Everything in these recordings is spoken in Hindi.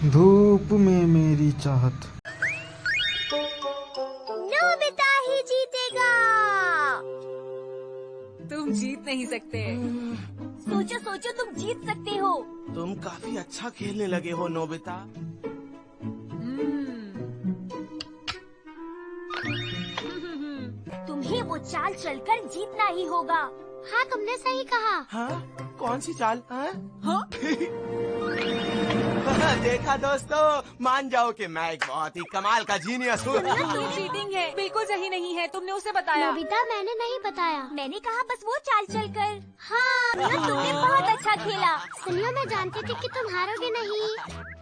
धूप में मेरी चाहत। नोबिता ही जीतेगा। तुम जीत नहीं सकते। सोचो सोचो, तुम जीत सकते हो। तुम काफी अच्छा खेलने लगे हो नोबिता। तुम्हें वो चाल चलकर जीतना ही होगा। हाँ, तुमने सही कहा। हाँ, कौन सी चाल? हाँ? हाँ? देखा दोस्तों, मान जाओ कि मैं एक बहुत ही कमाल का जीनियस हूँ। चीटिंग है, बिल्कुल सही नहीं है। तुमने उसे बताया। नोबिता, मैंने नहीं बताया। मैंने कहा बस वो चाल चलकर। हाँ, तुमने बहुत अच्छा खेला। सुनियो, मैं जानती थी कि तुम हारोगे नहीं।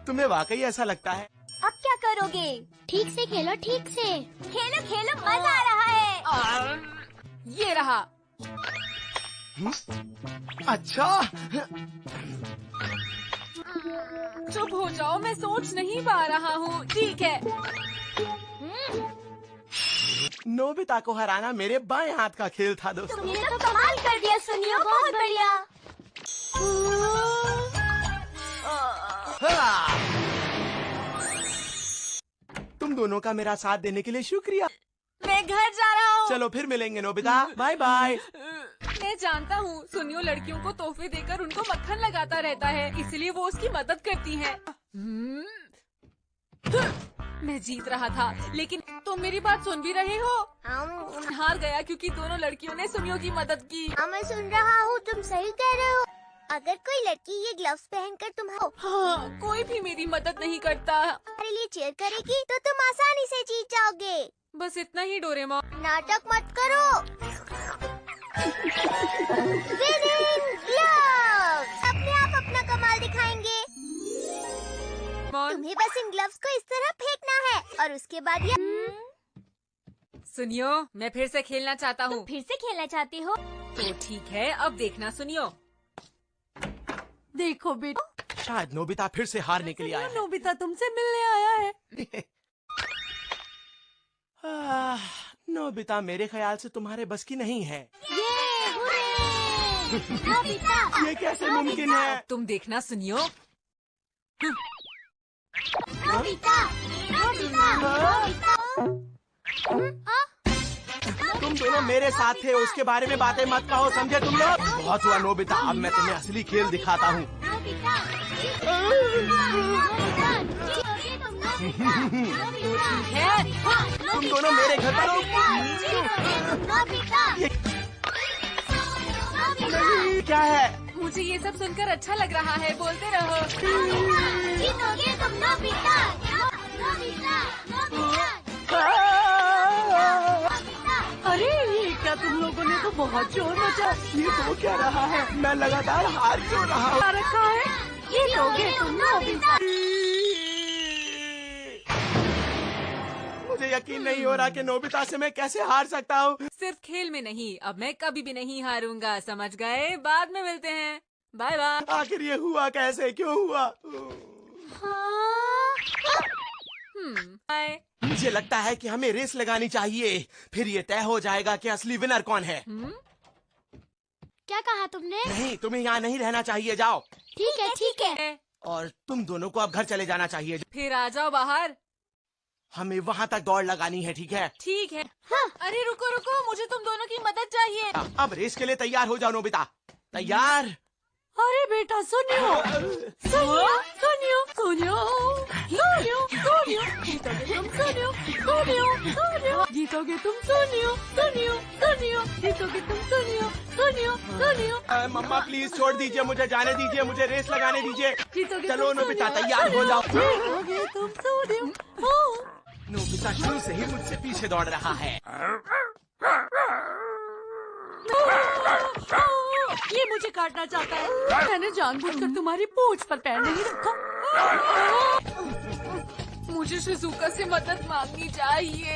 तुम्हें वाकई ऐसा लगता है? अब क्या करोगे? ठीक से खेलो, ठीक से खेलो खेलो, मजा आ रहा है। ये रहा। अच्छा, चुप हो जाओ, मैं सोच नहीं पा रहा हूँ। ठीक है। नोबिता को हराना मेरे बाएं हाथ का खेल था दोस्तों। तुमने तो कमाल कर दिया सुनियो, बहुत बढ़िया। हाँ। तुम दोनों का मेरा साथ देने के लिए शुक्रिया। मैं घर जा रहा हूँ। चलो फिर मिलेंगे नोबिता, बाय बाय। मैं जानता हूँ, सुनियो लड़कियों को तोहफे देकर उनको मक्खन लगाता रहता है, इसलिए वो उसकी मदद करती है। मैं जीत रहा था, लेकिन तुम मेरी बात सुन भी रहे हो? हार गया क्योंकि दोनों लड़कियों ने सुनियो की मदद की। मैं सुन रहा हूँ, तुम सही कह रहे हो। अगर कोई लड़की ये ग्लव्स पहनकर हाँ, कोई भी मेरी मदद नहीं करता। तुम्हारे लिए चीयर करेगी तो तुम आसानी से जीत जाओगे। बस इतना ही डोरेमोन। नाटक मत करो। Winning gloves! अपने आप अपना कमाल दिखाएंगे। तुम्हें बस इन ग्लव्स को इस तरह फेंकना है और उसके बाद ये। सुनियो, मैं फिर से खेलना चाहता हूँ। फिर से खेलना चाहते हो? तो ठीक है, अब देखना सुनियो। देखो बेटा, शायद नोबिता फिर से हारने के लिए आया है। नोबिता तुमसे मिलने आया है। नोबिता, मेरे ख्याल से तुम्हारे बस की नहीं है। नोबिता! ये कैसे मुमकिन है? तुम देखना सुनियो। नोबिता! नोबिता! नोबिता! तुम दोनों मेरे साथ थे, उसके बारे में बातें मत कहो, समझे तुम लोग? बहुत हुआ नोबिता, अब मैं तुम्हें असली खेल दिखाता हूँ। तुम दोनों मेरे घर पर हो। नहीं, क्या है? मुझे ये सब सुनकर अच्छा लग रहा है, बोलते रहो। जीतोगे तुम नोबिता! नोबिता! नोबिता! अरे ये क्या, तुम लोगों ने तो बहुत शोर मचा। ये तो क्या रहा है? मैं लगातार हार क्यों रहा हूँ? क्या रखा है? जीतोगे तुम नोबिता! मुझे यकीन नहीं हो रहा कि नोबिता से मैं कैसे हार सकता हूँ। सिर्फ खेल में नहीं, अब मैं कभी भी नहीं हारूंगा, समझ गए? बाद में मिलते हैं, बाय बाय। आखिर ये हुआ कैसे, क्यों हुआ? बाय। मुझे लगता है कि हमें रेस लगानी चाहिए, फिर ये तय हो जाएगा कि असली विनर कौन है। क्या कहा तुमने? नहीं, तुम्हें यहाँ नहीं रहना चाहिए, जाओ। ठीक है, ठीक है। और तुम दोनों को अब घर चले जाना चाहिए। फिर आ जाओ बाहर। हमें वहाँ तक दौड़ लगानी है, ठीक है? ठीक है। हाँ। अरे रुको रुको, मुझे तुम दोनों की मदद चाहिए। अब रेस के लिए तैयार हो जाओ नोबिता। तैयार? अरे बेटा सुनियो, सुनियो, सुनियो, सुनियो, सुनियो, सुनियो, जीतोगे तुम सुनियो, सुनियो, सुनियो, जीतोगे तुम सुनियो, सुनियो, सुनियो, जीतोगे तुम सुनियो, सुनियो, सुनियो। मम्मा प्लीज छोड़ दीजिए, मुझे जाने दीजिए, मुझे रेस लगाने दीजिए। जीतोगे चलो तुम नोबिता, सुनियो, तैयार हो जाओ। जीतोगे तुम सुनियो। नोबिता शुरू से ही मुझसे पीछे दौड़ रहा है। ये मुझे काटना चाहता है। मैंने जानबूझकर तुम्हारी पूंछ पर पैर नहीं रखा। मुझे शिजुका से मदद मांगनी चाहिए।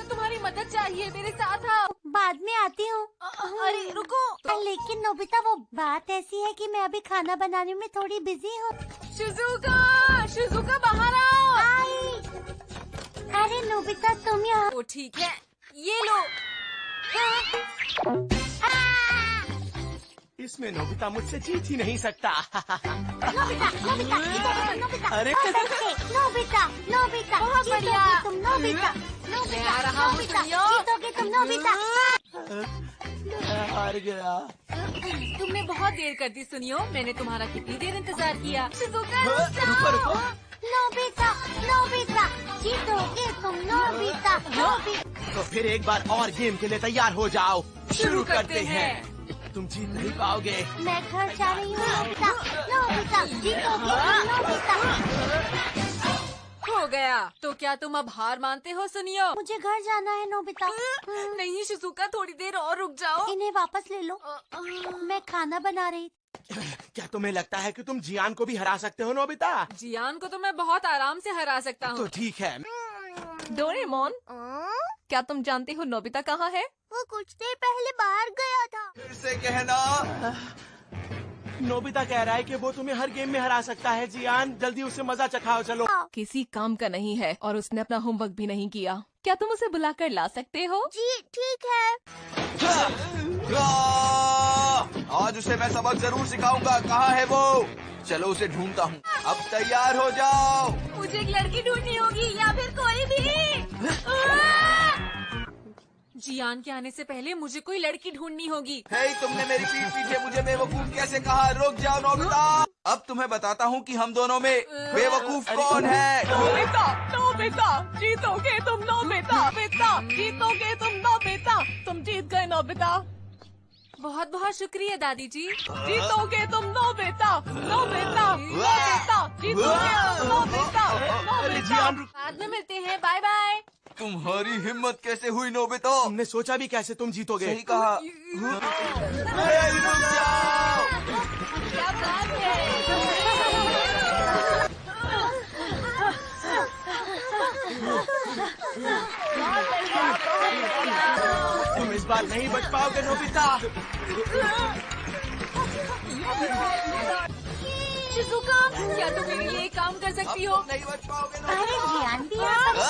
तुम्हारी मदद चाहिए, मेरे साथ आओ। बाद में आती हूँ। अरे रुको। लेकिन नोबिता, वो बात ऐसी है कि मैं अभी खाना बनाने में थोड़ी बिजी हूँ। शिजुका, शिजुका बाहर आओ। अरे नोबिता, तुम यहाँ। ओ ठीक है, ये लो। इसमें नोबिता मुझसे जीत ही नहीं सकता। नोबिता, नोबिता, जीतोगे तुम नोबिता। अरे। बहुत अच्छे, नोबिता, नोबिता, बहुत जीतोगे बढ़िया। तुम नोबिता, मैं नोबिता, आ रहा हूँ, नोबिता, सुनियो। जीतोगे तुम नोबिता। मैं हार गया। तुमने बहुत देर कर दी सुनियो। मैंने तुम्हारा कितनी देर इंतजार किया। शिजुका रुक रुको रुको। जाओ। नोबिता, नोबिता, जीतोगे तुम नोबिता, नोबिता। तो फिर एक बार और गेम के लिए तैयार हो जाओ। शुरू करते हैं। तुम जीत नहीं पाओगे। मैं घर जा रही हूँ नोबिता, नोबिता, जीतोगे तुम नोबिता। हो गया। तो क्या तुम अब हार मानते हो सुनियो? मुझे घर जाना है नोबिता। नहीं शिजुका, थोड़ी देर और रुक जाओ। इन्हें वापस ले लो। मैं खाना बना रही। क्या तुम्हें लगता है कि तुम जियान को भी हरा सकते हो नोबिता? जियान को तो मैं बहुत आराम से हरा सकता तो हूँ। ठीक है। डोरेमोन, क्या तुम जानते हो नोबिता कहाँ है? वो कुछ देर पहले बाहर गया था। फिर से कहना। नोबिता कह रहा है कि वो तुम्हें हर गेम में हरा सकता है। जियान, जल्दी उससे मजा चखाओ। चलो। किसी काम का नहीं है और उसने अपना होमवर्क भी नहीं किया। क्या तुम उसे बुलाकर ला सकते हो? जी ठीक है। आज उसे मैं सबक जरूर सिखाऊंगा। कहाँ है वो? चलो उसे ढूंढता हूँ। अब तैयार हो जाओ। मुझे एक लड़की ढूंढनी होगी या फिर कोई भी। जियान के आने से पहले मुझे कोई लड़की ढूंढनी होगी। हे, तुमने मेरी पीठ पीछे मुझे बेवकूफ कैसे कहा? रुक जाओ नोबिता। अब तुम्हें बताता हूँ कि हम दोनों में बेवकूफ कौन है। नोबिता, नोबिता, जीतोगे तुम नोबिता, नोबिता, जीतोगे तुम नोबिता, तुम जीत गए नोबिता। बहुत बहुत शुक्रिया दादी जी। जीतोगे तुम नोबिता, नोबिता, नोबिता, जीतोगे तुम नोबिता, नोबिता। बाद में मिलते हैं, बाय बाय। तुम्हारी हिम्मत कैसे हुई नोबिता? तुमने सोचा भी कैसे तुम जीतोगे? सही कहा। हे, रुक जाओ। क्या बात है? तुम इस बार नहीं बच पाओगे नोबिता। शिजुका, क्या तुम मेरे लिए एक काम कर सकती हो? नहीं बच पाओगे अरे नोबिता। जियान भी यहाँ पर।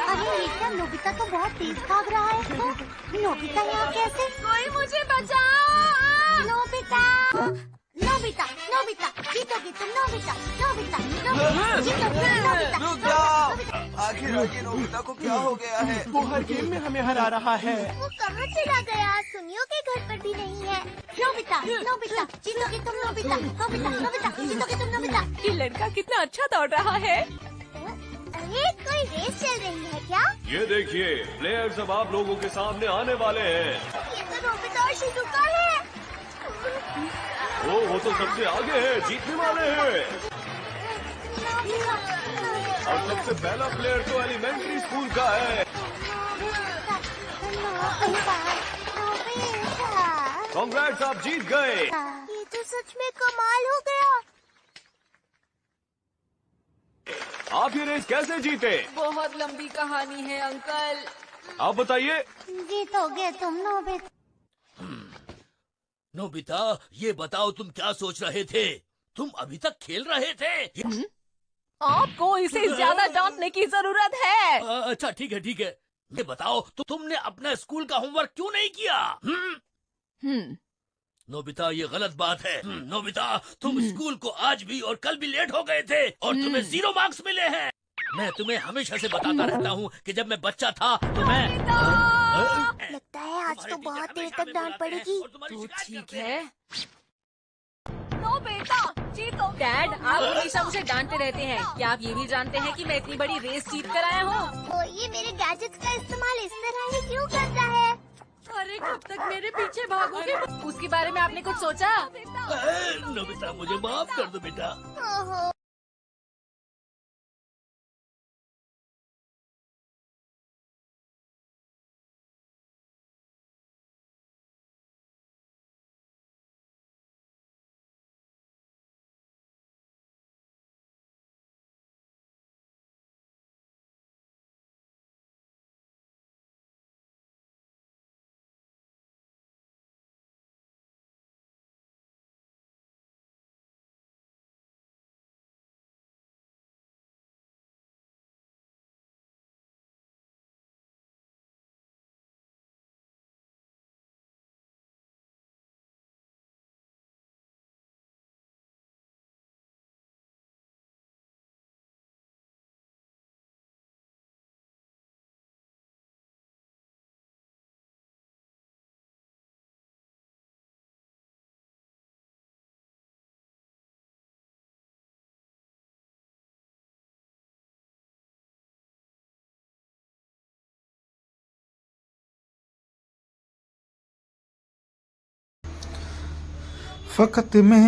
अरे ये क्या, नोबिता तो बहुत तेज भाग रहा है। नोबिता यहाँ कैसे? कोई मुझे बचाओ। नोबिता, नोबिता, नोबिता, जीतोगे तुम नोबिता, नोबिता, नोबिता, जीतोगे तुम नोबिता। रुक जाओ। आखिर आगे नोबिता को क्या हो गया है? वो हर गेम में हमें हरा रहा है। वो कहाँ चला गया? सुनियो के घर पर भी नहीं है। नोबिता, नोबिता, जीतोगे तुम नोबिता, नोबिता, नोबिता, जीतोगे तुम नोबिता। ये लड़का कितना अच्छा दौड़ रहा है। अरे कोई रेस चल रही है क्या? ये देखिए, प्लेयर्स अब आप लोगों के सामने आने वाले हैं। ये तो नोबिता और शिजुका है। वो तो सबसे आगे है, जीतने वाले हैं। और सबसे पहला प्लेयर तो एलिमेंट्री स्कूल का है। कांग्रेट्स, आप जीत गए। ये तो सच में कमाल हो गया। आप ये रेस कैसे जीते? बहुत लंबी कहानी है अंकल। आप बताइए। जीतोगे तुम नोबिता। नोबिता, ये बताओ तुम क्या सोच रहे थे? तुम अभी तक खेल रहे थे? आपको इसे ज्यादा डांटने की जरूरत है। अच्छा ठीक है ठीक है। ये बताओ तो तुमने अपना स्कूल का होमवर्क क्यों नहीं किया? नोबिता, ये गलत बात है। नोबिता, तुम स्कूल को आज भी और कल भी लेट हो गए थे और तुम्हें 0 मार्क्स मिले हैं। मैं तुम्हें हमेशा से बताता रहता हूँ कि जब मैं बच्चा था तो मैं लगता है आज तो बहुत देर तक डांट पड़ेगी। तो ठीक है। नोबिता, जीतो। डैड, आप हमेशा मुझे डांटते रहते हैं। क्या आप ये भी जानते हैं कि मैं इतनी बड़ी रेस जीत कर आया हूँ? तो ये मेरे गैजेट्स का इस्तेमाल इस तरह ही क्यों करता है? अरे कब तक मेरे पीछे भागोगे? उसके बारे में आपने कुछ सोचा? नोबिता, मुझे माफ कर दो बेटा। ओहो। फकत मैं